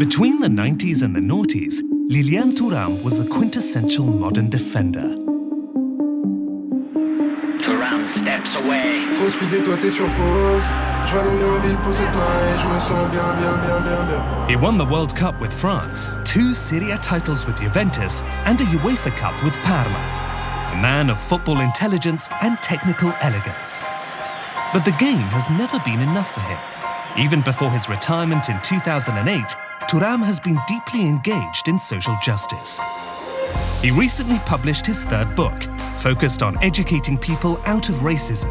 Between the 90s and the noughties, Lilian Thuram was the quintessential modern defender. Thuram steps away. Trop speedé, toi t'es sur pause. Je vadrouille en ville pour cette main et je me sens bien. He won the World Cup with France, 2 Serie A titles with Juventus, and a UEFA Cup with Parma. A man of football intelligence and technical elegance. But the game has never been enough for him. Even before his retirement in 2008, Thuram has been deeply engaged in social justice. He recently published his 3rd book, focused on educating people out of racism.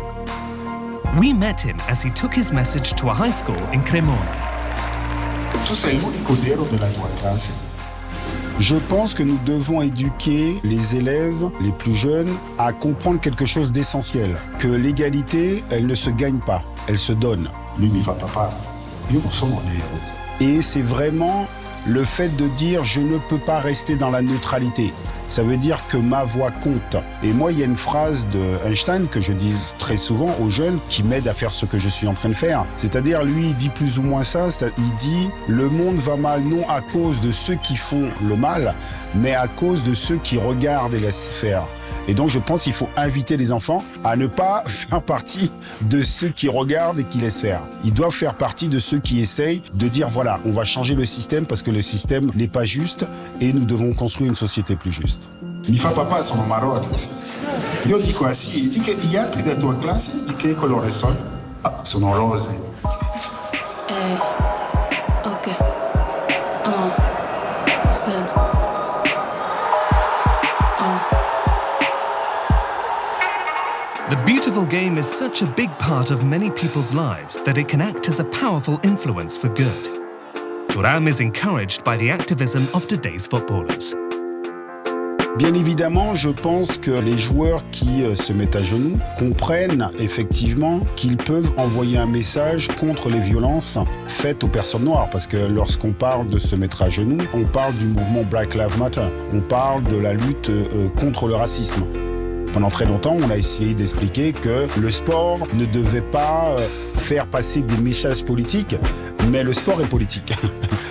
We met him as he took his message to a high school in Cremona. Tu sei l'unico nero della tua classe. Je pense que nous devons éduquer les élèves, les plus jeunes, à comprendre quelque chose d'essentiel. Que l'égalité, elle ne se gagne pas, elle se donne. Lui mi fa papà, io non sono nero. Et c'est vraiment le fait de dire je ne peux pas rester dans la neutralité. Ça veut dire que ma voix compte. Et moi, il y a une phrase d'Einstein que je dis très souvent aux jeunes qui m'aident à faire ce que je suis en train de faire. C'est-à-dire, lui, il dit plus ou moins ça, il dit « Le monde va mal non à cause de ceux qui font le mal, mais à cause de ceux qui regardent et laissent faire ». Et donc, je pense qu'il faut inviter les enfants à ne pas faire partie de ceux qui regardent et qui laissent faire. Ils doivent faire partie de ceux qui essayent de dire, voilà, on va changer le système parce que le système n'est pas juste et nous devons construire une société plus juste. Mi fa papà sono marrone. Io dico sì, dico gli altri della tua classe di che colore sono? Ah, sono rose. Ok. Seb. The beautiful game is such a big part of many people's lives that it can act as a powerful influence for good. Thuram is encouraged by the activism of today's footballers. Bien évidemment, je pense que les joueurs qui se mettent à genoux comprennent effectivement qu'ils peuvent envoyer un message contre les violences faites aux personnes noires. Parce que lorsqu'on parle de se mettre à genoux, on parle du mouvement Black Lives Matter. On parle de la lutte contre le racisme. Pendant très longtemps, on a essayé d'expliquer que le sport ne devait pas faire passer des messages politiques, mais le sport est politique.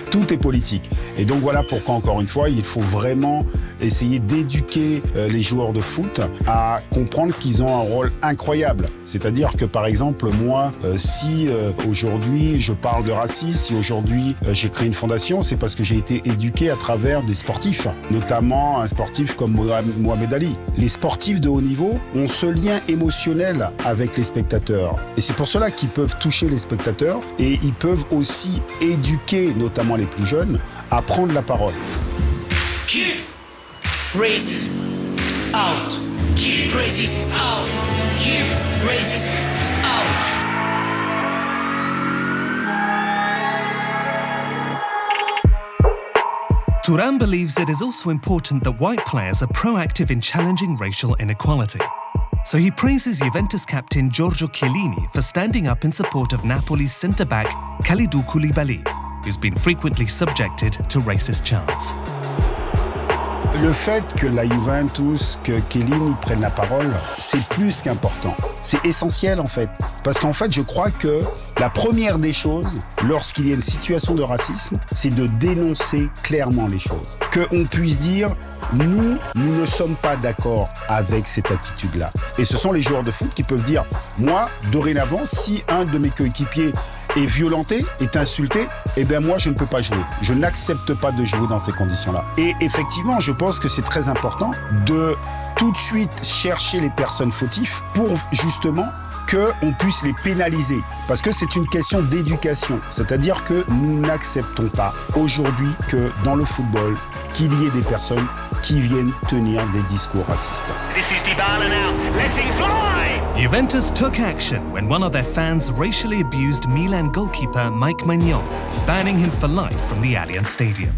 Tout est politique. Et donc voilà pourquoi, encore une fois, il faut vraiment essayer d'éduquer les joueurs de foot à comprendre qu'ils ont un rôle incroyable. C'est-à-dire que, par exemple, moi, si aujourd'hui je parle de racisme, si aujourd'hui j'ai créé une fondation, c'est parce que j'ai été éduqué à travers des sportifs, notamment un sportif comme Mohamed Ali. Les sportifs de haut niveau ont ce lien émotionnel avec les spectateurs. Et c'est pour cela qu'ils peuvent toucher les spectateurs et ils peuvent aussi éduquer, notamment les plus jeunes, à prendre la parole. Keep racism out. Keep racism out. Keep racism out. Thuram believes it is also important that white players are proactive in challenging racial inequality. So he praises Juventus captain Giorgio Chiellini for standing up in support of Napoli's centre-back Kalidou Koulibaly, who's been frequently subjected to racist chants. Le fait que la Juventus, que Chiellini prenne la parole, c'est plus qu'important. C'est essentiel en fait. Parce qu'en fait, je crois que la première des choses, lorsqu'il y a une situation de racisme, c'est de dénoncer clairement les choses. Qu'on puisse dire, nous ne sommes pas d'accord avec cette attitude-là. Et ce sont les joueurs de foot qui peuvent dire, moi, dorénavant, si un de mes coéquipiers est violenté, est insulté, eh bien moi je ne peux pas jouer. Je n'accepte pas de jouer dans ces conditions-là. Et effectivement, je pense que c'est très important de tout de suite chercher les personnes fautives pour justement qu'on puisse les pénaliser. Parce que c'est une question d'éducation. C'est-à-dire que nous n'acceptons pas aujourd'hui que dans le football, qu'il y ait des personnes qui viennent tenir des discours racistes. This is Dybala now. Let him fly! Juventus took action when one of their fans racially abused Milan goalkeeper Mike Maignan, banning him for life from the Allianz Stadium.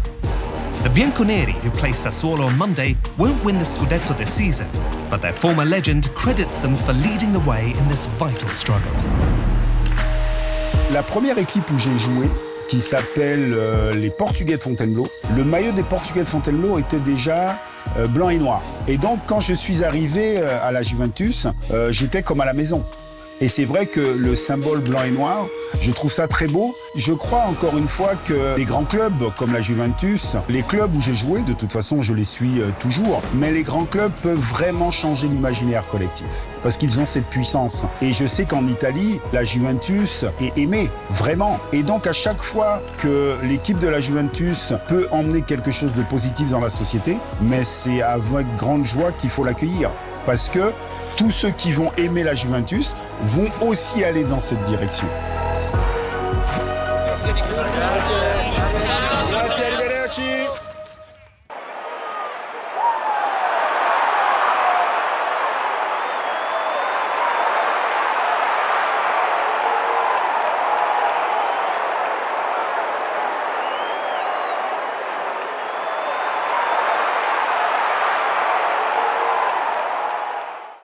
The Bianconeri, who play Sassuolo on Monday, won't win the Scudetto this season, but their former legend credits them for leading the way in this vital struggle. La première équipe où j'ai joué, qui s'appelle les Portugais de Fontainebleau, le maillot des Portugais de Fontainebleau était déjà blanc et noir. Et donc, quand je suis arrivé à la Juventus, j'étais comme à la maison. Et c'est vrai que le symbole blanc et noir, je trouve ça très beau. Je crois encore une fois que les grands clubs comme la Juventus, les clubs où j'ai joué, de toute façon je les suis toujours, mais les grands clubs peuvent vraiment changer l'imaginaire collectif parce qu'ils ont cette puissance. Et je sais qu'en Italie, la Juventus est aimée, vraiment. Et donc à chaque fois que l'équipe de la Juventus peut emmener quelque chose de positif dans la société, mais c'est avec grande joie qu'il faut l'accueillir. Parce que tous ceux qui vont aimer la Juventus vont aussi aller dans cette direction.